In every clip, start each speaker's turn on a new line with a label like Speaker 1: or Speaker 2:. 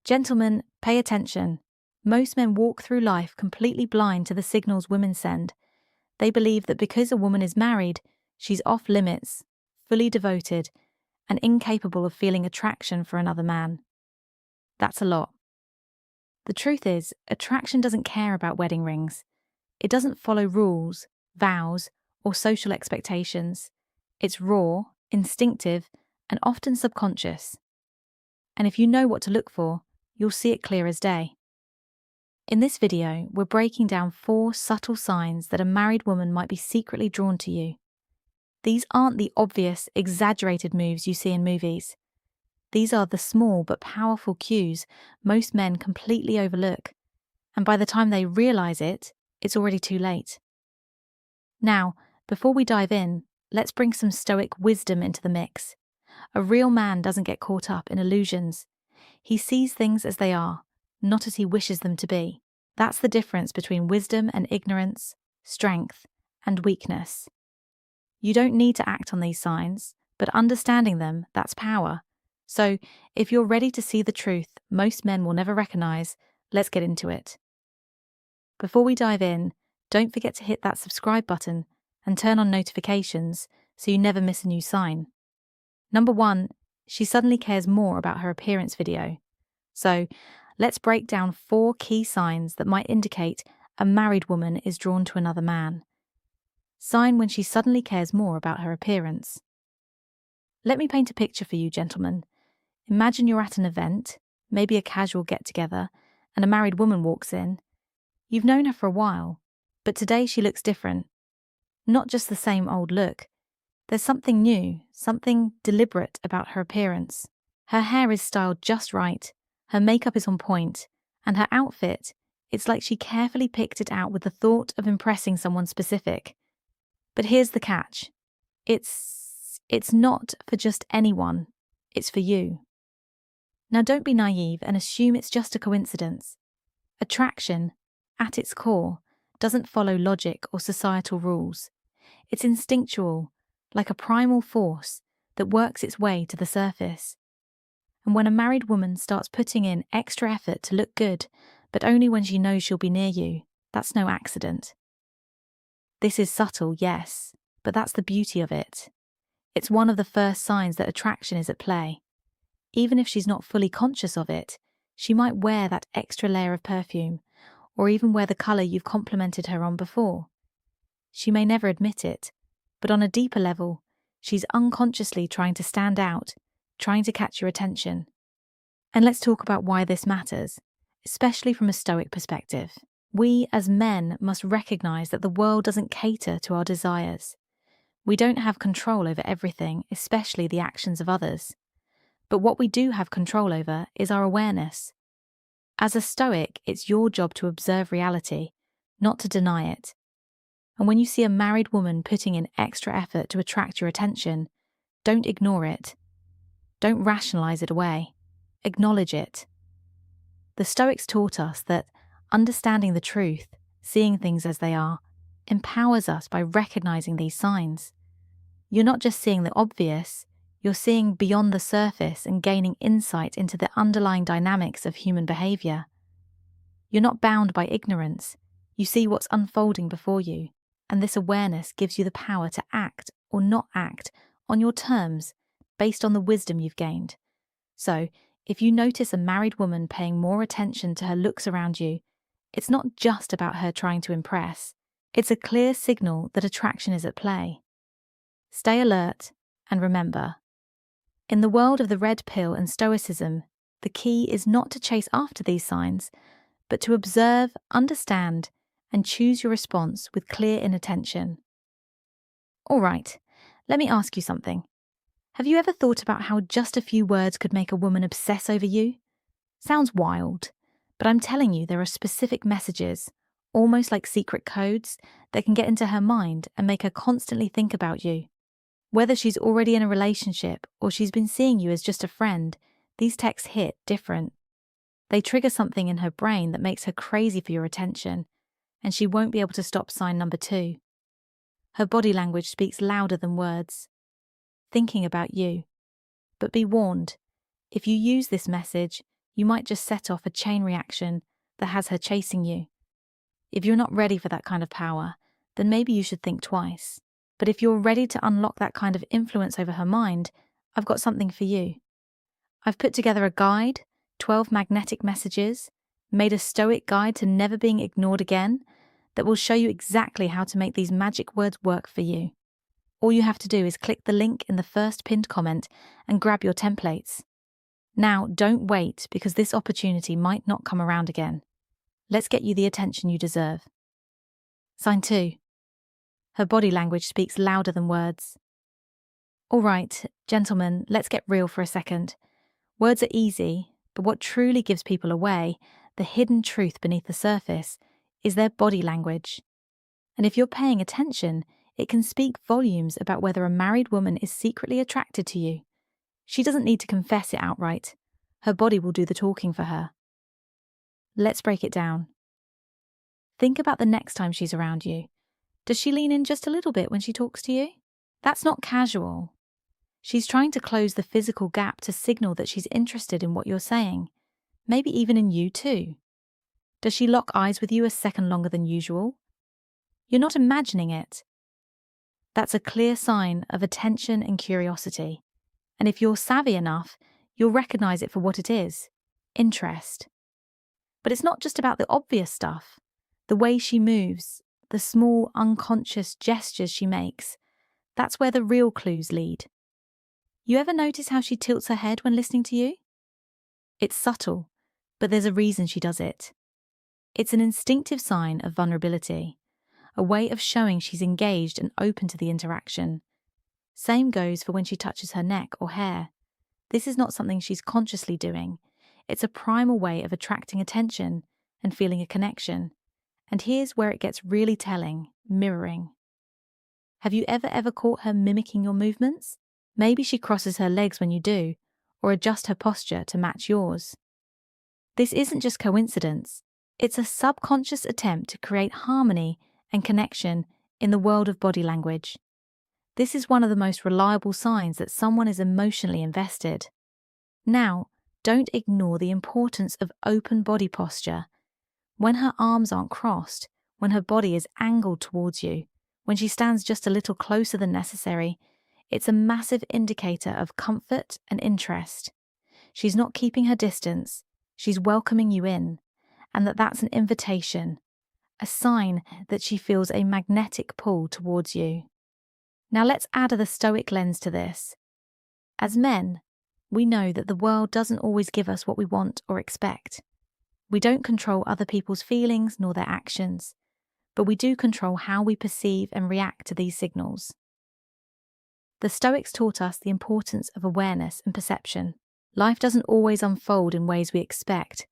Speaker 1: Gentlemen, pay attention. Most men walk through life completely blind to the signals women send. They believe that because a woman is married, she's off limits, fully devoted, and incapable of feeling attraction for another man. That's a lot. The truth is, attraction doesn't care about wedding rings. It doesn't follow rules, vows, or social expectations. It's raw, instinctive, and often subconscious. And if you know what to look for, you'll see it clear as day. In this video, we're breaking down 4 subtle signs that a married woman might be secretly drawn to you. These aren't the obvious, exaggerated moves you see in movies. These are the small but powerful cues most men completely overlook, and by the time they realize it, it's already too late. Now, before we dive in, let's bring some Stoic wisdom into the mix. A real man doesn't get caught up in illusions. He sees things as they are, not as he wishes them to be. That's the difference between wisdom and ignorance, strength and weakness. You don't need to act on these signs, but understanding them, that's power. So, if you're ready to see the truth most men will never recognize, let's get into it. Before we dive in, don't forget to hit that subscribe button and turn on notifications so you never miss a new sign. Number 1, she suddenly cares more about her appearance video. So, let's break down 4 key signs that might indicate a married woman is drawn to another man. Sign when she suddenly cares more about her appearance. Let me paint a picture for you, gentlemen. Imagine you're at an event, maybe a casual get-together, and a married woman walks in. You've known her for a while, but today she looks different. Not just the same old look. There's something new, something deliberate about her appearance. Her hair is styled just right, her makeup is on point, and her outfit, it's like she carefully picked it out with the thought of impressing someone specific. But here's the catch. It's not for just anyone, it's for you. Now don't be naive and assume it's just a coincidence. Attraction, at its core, doesn't follow logic or societal rules. It's instinctual, like a primal force that works its way to the surface. And when a married woman starts putting in extra effort to look good, but only when she knows she'll be near you, that's no accident. This is subtle, yes, but that's the beauty of it. It's one of the first signs that attraction is at play. Even if she's not fully conscious of it, she might wear that extra layer of perfume, or even wear the colour you've complimented her on before. She may never admit it, but on a deeper level, she's unconsciously trying to stand out, trying to catch your attention. And let's talk about why this matters, especially from a Stoic perspective. We, as men, must recognise that the world doesn't cater to our desires. We don't have control over everything, especially the actions of others. But what we do have control over is our awareness. As a Stoic, it's your job to observe reality, not to deny it. And when you see a married woman putting in extra effort to attract your attention, don't ignore it. Don't rationalise it away. Acknowledge it. The Stoics taught us that understanding the truth, seeing things as they are, empowers us by recognising these signs. You're not just seeing the obvious, you're seeing beyond the surface and gaining insight into the underlying dynamics of human behaviour. You're not bound by ignorance, you see what's unfolding before you, and this awareness gives you the power to act or not act on your terms based on the wisdom you've gained. So, if you notice a married woman paying more attention to her looks around you, it's not just about her trying to impress. It's a clear signal that attraction is at play. Stay alert and remember, in the world of the red pill and Stoicism, the key is not to chase after these signs, but to observe, understand, and choose your response with clear inattention. All right, let me ask you something. Have you ever thought about how just a few words could make a woman obsess over you? Sounds wild, but I'm telling you there are specific messages, almost like secret codes, that can get into her mind and make her constantly think about you. Whether she's already in a relationship or she's been seeing you as just a friend, these texts hit different. They trigger something in her brain that makes her crazy for your attention, and she won't be able to stop sign number 2. Her body language speaks louder than words. Thinking about you. But be warned, if you use this message, You might just set off a chain reaction that has her chasing you. If you're not ready for that kind of power, then maybe you should think twice. But if you're ready to unlock that kind of influence over her mind, I've got something for you. I've put together a guide, 12 magnetic messages, made a Stoic guide to never being ignored again, that will show you exactly how to make these magic words work for you. All you have to do is click the link in the first pinned comment and grab your templates. Now, don't wait, because this opportunity might not come around again. Let's get you the attention you deserve. Sign 2. Her body language speaks louder than words. All right, gentlemen, let's get real for a second. Words are easy, but what truly gives people away, the hidden truth beneath the surface, is their body language. And if you're paying attention, it can speak volumes about whether a married woman is secretly attracted to you. She doesn't need to confess it outright. Her body will do the talking for her. Let's break it down. Think about the next time she's around you. Does she lean in just a little bit when she talks to you? That's not casual. She's trying to close the physical gap to signal that she's interested in what you're saying, maybe even in you too. Does she lock eyes with you a second longer than usual? You're not imagining it. That's a clear sign of attention and curiosity. And if you're savvy enough, you'll recognize it for what it is: interest. But it's not just about the obvious stuff. The way she moves, the small, unconscious gestures she makes, that's where the real clues lead. You ever notice how she tilts her head when listening to you? It's subtle, but there's a reason she does it. It's an instinctive sign of vulnerability, a way of showing she's engaged and open to the interaction. Same goes for when she touches her neck or hair. This is not something she's consciously doing. It's a primal way of attracting attention and feeling a connection. And here's where it gets really telling: mirroring. Have you ever caught her mimicking your movements? Maybe she crosses her legs when you do, or adjusts her posture to match yours. This isn't just coincidence. It's a subconscious attempt to create harmony and connection in the world of body language. This is one of the most reliable signs that someone is emotionally invested. Now, don't ignore the importance of open body posture. When her arms aren't crossed, when her body is angled towards you, when she stands just a little closer than necessary, it's a massive indicator of comfort and interest. She's not keeping her distance, she's welcoming you in, and that's an invitation, a sign that she feels a magnetic pull towards you. Now let's add the Stoic lens to this. As men, we know that the world doesn't always give us what we want or expect. We don't control other people's feelings nor their actions, but we do control how we perceive and react to these signals. The Stoics taught us the importance of awareness and perception. Life doesn't always unfold in ways we expect,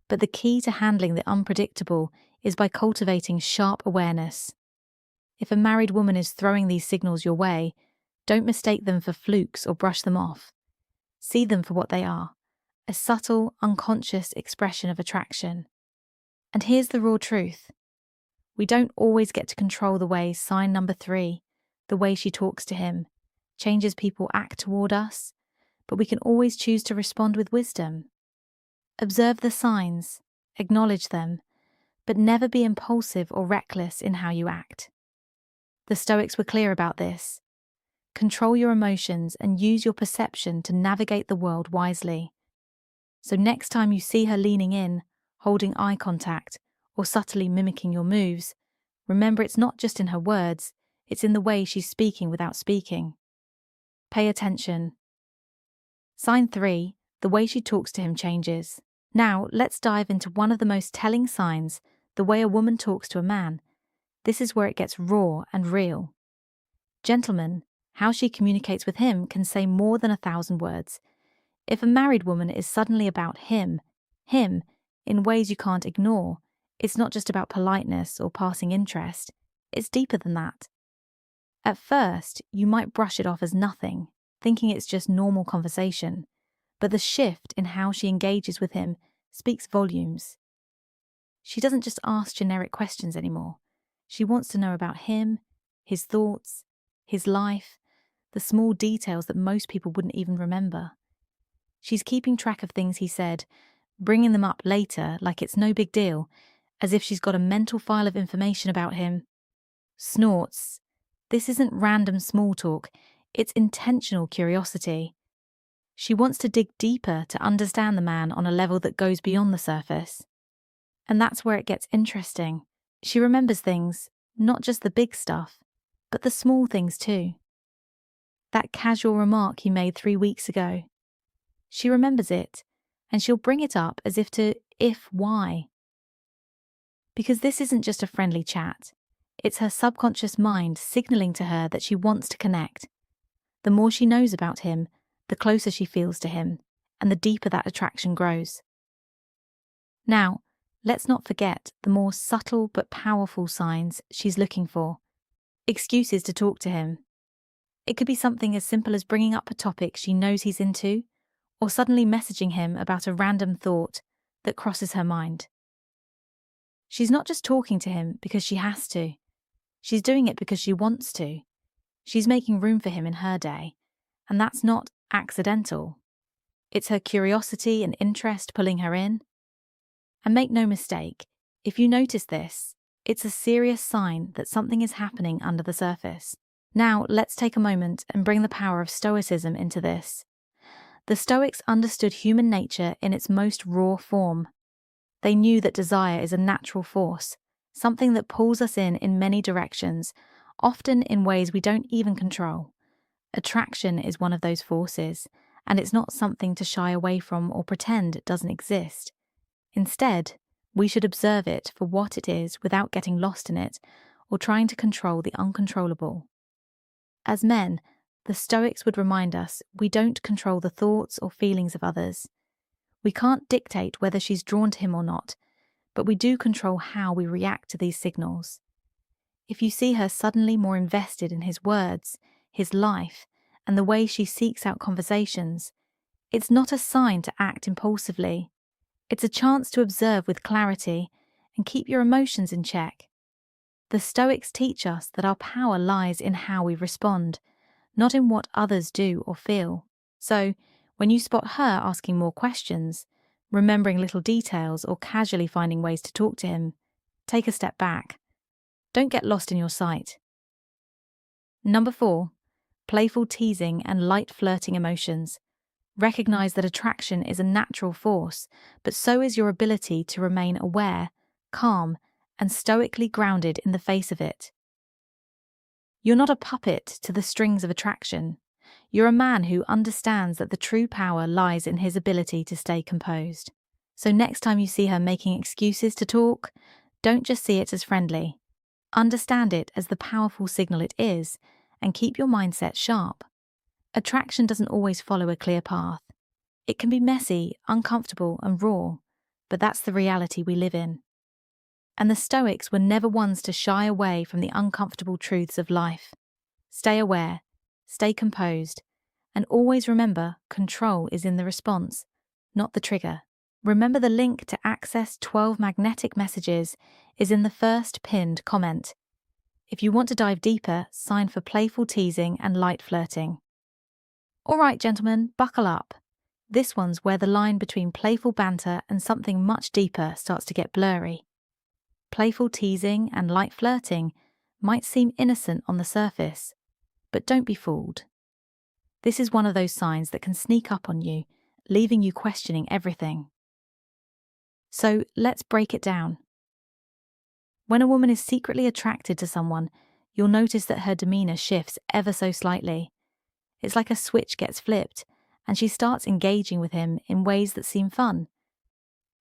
Speaker 1: but the key to handling the unpredictable is by cultivating sharp awareness. If a married woman is throwing these signals your way, don't mistake them for flukes or brush them off. See them for what they are: a subtle, unconscious expression of attraction. And here's the raw truth. We don't always get to control the way sign number 3, the way she talks to him, changes people act toward us, but we can always choose to respond with wisdom. Observe the signs, acknowledge them, but never be impulsive or reckless in how you act. The Stoics were clear about this. Control your emotions and use your perception to navigate the world wisely. So next time you see her leaning in, holding eye contact, or subtly mimicking your moves, remember it's not just in her words, it's in the way she's speaking without speaking. Pay attention. Sign 3, the way she talks to him changes. Now, let's dive into one of the most telling signs, the way a woman talks to a man. This is where it gets raw and real. Gentlemen, how she communicates with him can say more than 1,000 words. If a married woman is suddenly about him, in ways you can't ignore, it's not just about politeness or passing interest, it's deeper than that. At first, you might brush it off as nothing, thinking it's just normal conversation, but the shift in how she engages with him speaks volumes. She doesn't just ask generic questions anymore. She wants to know about him, his thoughts, his life, the small details that most people wouldn't even remember. She's keeping track of things he said, bringing them up later like it's no big deal, as if she's got a mental file of information about him. Snorts. This isn't random small talk, it's intentional curiosity. She wants to dig deeper to understand the man on a level that goes beyond the surface. And that's where it gets interesting. She remembers things, not just the big stuff, but the small things too. That casual remark you made 3 weeks ago. She remembers it, and she'll bring it up as if why. Because this isn't just a friendly chat. It's her subconscious mind signaling to her that she wants to connect. The more she knows about him, the closer she feels to him, and the deeper that attraction grows. Now, let's not forget the more subtle but powerful signs she's looking for. Excuses to talk to him. It could be something as simple as bringing up a topic she knows he's into, or suddenly messaging him about a random thought that crosses her mind. She's not just talking to him because she has to. She's doing it because she wants to. She's making room for him in her day, and that's not accidental. It's her curiosity and interest pulling her in. And make no mistake, if you notice this, it's a serious sign that something is happening under the surface. Now, let's take a moment and bring the power of Stoicism into this. The Stoics understood human nature in its most raw form. They knew that desire is a natural force, something that pulls us in many directions, often in ways we don't even control. Attraction is one of those forces, and it's not something to shy away from or pretend it doesn't exist. Instead, we should observe it for what it is without getting lost in it or trying to control the uncontrollable. As men, the Stoics would remind us we don't control the thoughts or feelings of others. We can't dictate whether she's drawn to him or not, but we do control how we react to these signals. If you see her suddenly more invested in his words, his life, and the way she seeks out conversations, it's not a sign to act impulsively. It's a chance to observe with clarity and keep your emotions in check. The Stoics teach us that our power lies in how we respond, not in what others do or feel. So, when you spot her asking more questions, remembering little details, or casually finding ways to talk to him, take a step back. Don't get lost in your sight. Number 4, playful teasing and light flirting emotions. Recognize that attraction is a natural force, but so is your ability to remain aware, calm, and stoically grounded in the face of it. You're not a puppet to the strings of attraction. You're a man who understands that the true power lies in his ability to stay composed. So next time you see her making excuses to talk, don't just see it as friendly. Understand it as the powerful signal it is, and keep your mindset sharp. Attraction doesn't always follow a clear path. It can be messy, uncomfortable, and raw, but that's the reality we live in. And the Stoics were never ones to shy away from the uncomfortable truths of life. Stay aware, stay composed, and always remember control is in the response, not the trigger. Remember the link to access 12 magnetic messages is in the first pinned comment. If you want to dive deeper, sign for playful teasing and light flirting. All right, gentlemen, buckle up. This one's where the line between playful banter and something much deeper starts to get blurry. Playful teasing and light flirting might seem innocent on the surface, but don't be fooled. This is one of those signs that can sneak up on you, leaving you questioning everything. So let's break it down. When a woman is secretly attracted to someone, you'll notice that her demeanor shifts ever so slightly. It's like a switch gets flipped, and she starts engaging with him in ways that seem fun.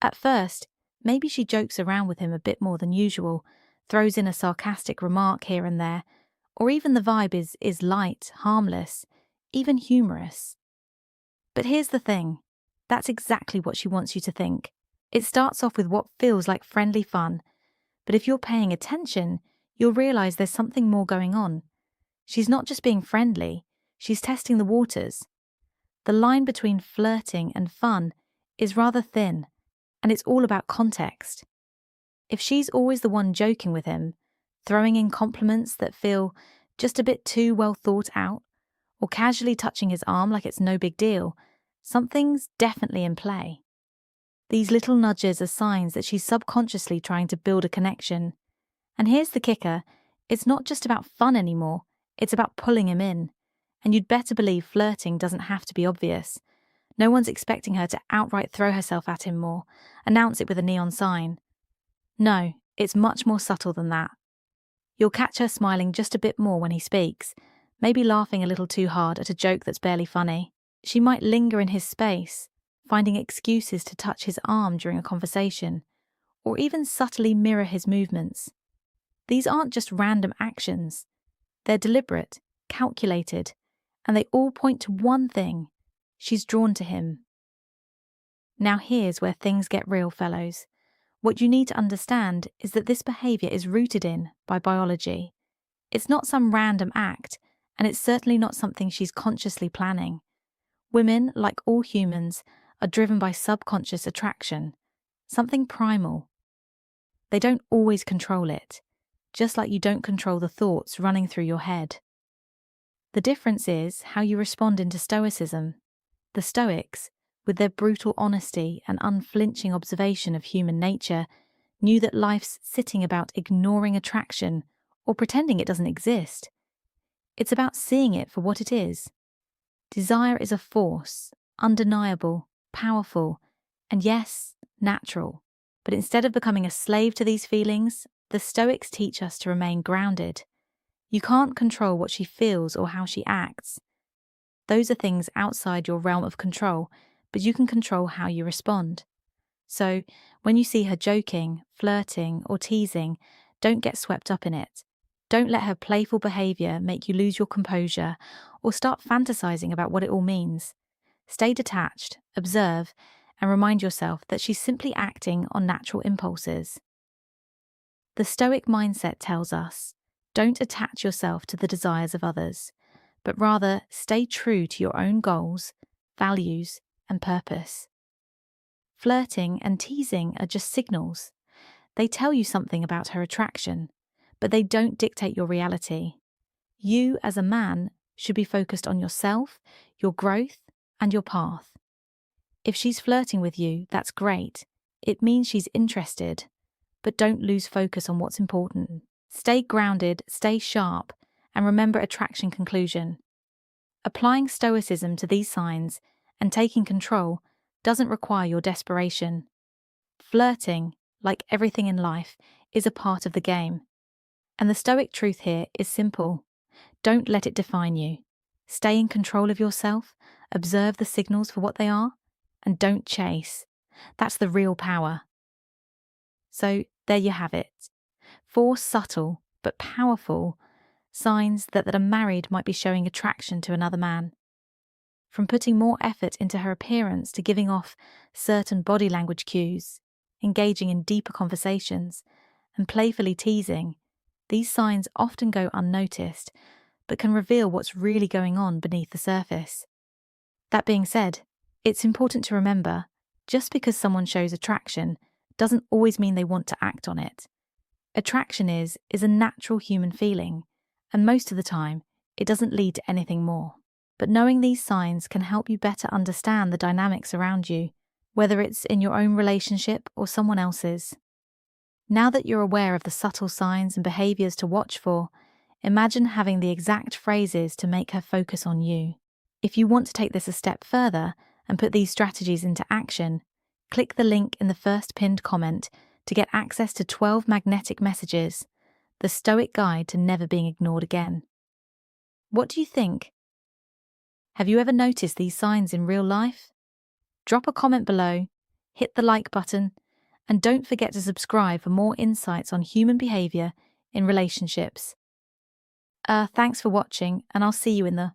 Speaker 1: At first, maybe she jokes around with him a bit more than usual, throws in a sarcastic remark here and there, or even the vibe is light, harmless, even humorous. But here's the thing, that's exactly what she wants you to think. It starts off with what feels like friendly fun, but if you're paying attention, you'll realize there's something more going on. She's not just being friendly, she's testing the waters. The line between flirting and fun is rather thin, and it's all about context. If she's always the one joking with him, throwing in compliments that feel just a bit too well thought out, or casually touching his arm like it's no big deal, something's definitely in play. These little nudges are signs that she's subconsciously trying to build a connection. And here's the kicker, it's not just about fun anymore, it's about pulling him in. And you'd better believe flirting doesn't have to be obvious. No one's expecting her to outright throw herself at him more, announce it with a neon sign. No, it's much more subtle than that. You'll catch her smiling just a bit more when he speaks, maybe laughing a little too hard at a joke that's barely funny. She might linger in his space, finding excuses to touch his arm during a conversation, or even subtly mirror his movements. These aren't just random actions. They're deliberate, calculated, and they all point to one thing: she's drawn to him. Now here's where things get real, fellows. What you need to understand is that this behaviour is rooted in by biology. It's not some random act, and it's certainly not something she's consciously planning. Women, like all humans, are driven by subconscious attraction, something primal. They don't always control it, just like you don't control the thoughts running through your head. The difference is how you respond into Stoicism. The Stoics, with their brutal honesty and unflinching observation of human nature, knew that life's sitting about ignoring attraction or pretending it doesn't exist. It's about seeing it for what it is. Desire is a force, undeniable, powerful, and yes, natural. But instead of becoming a slave to these feelings, the Stoics teach us to remain grounded. You can't control what she feels or how she acts. Those are things outside your realm of control, but you can control how you respond. So, when you see her joking, flirting, or teasing, don't get swept up in it. Don't let her playful behaviour make you lose your composure or start fantasizing about what it all means. Stay detached, observe, and remind yourself that she's simply acting on natural impulses. The Stoic mindset tells us, don't attach yourself to the desires of others, but rather stay true to your own goals, values, and purpose. Flirting and teasing are just signals. They tell you something about her attraction, but they don't dictate your reality. You, as a man, should be focused on yourself, your growth, and your path. If she's flirting with you, that's great. It means she's interested, but don't lose focus on what's important. Stay grounded, stay sharp, and remember attraction conclusion. Applying Stoicism to these signs and taking control doesn't require your desperation. Flirting, like everything in life, is a part of the game. And the Stoic truth here is simple. Don't let it define you. Stay in control of yourself, observe the signals for what they are, and don't chase. That's the real power. So there you have it. 4 subtle but powerful signs that a married might be showing attraction to another man. From putting more effort into her appearance to giving off certain body language cues, engaging in deeper conversations, and playfully teasing, these signs often go unnoticed, but can reveal what's really going on beneath the surface. That being said, it's important to remember, just because someone shows attraction doesn't always mean they want to act on it. Attraction is a natural human feeling, and most of the time, it doesn't lead to anything more. But knowing these signs can help you better understand the dynamics around you, whether it's in your own relationship or someone else's. Now that you're aware of the subtle signs and behaviours to watch for, imagine having the exact phrases to make her focus on you. If you want to take this a step further and put these strategies into action, click the link in the first pinned comment to get access to 12 magnetic messages, the Stoic guide to never being ignored again. What do you think? Have you ever noticed these signs in real life? Drop a comment below, hit the like button, and don't forget to subscribe for more insights on human behaviour in relationships. Thanks for watching, and I'll see you in the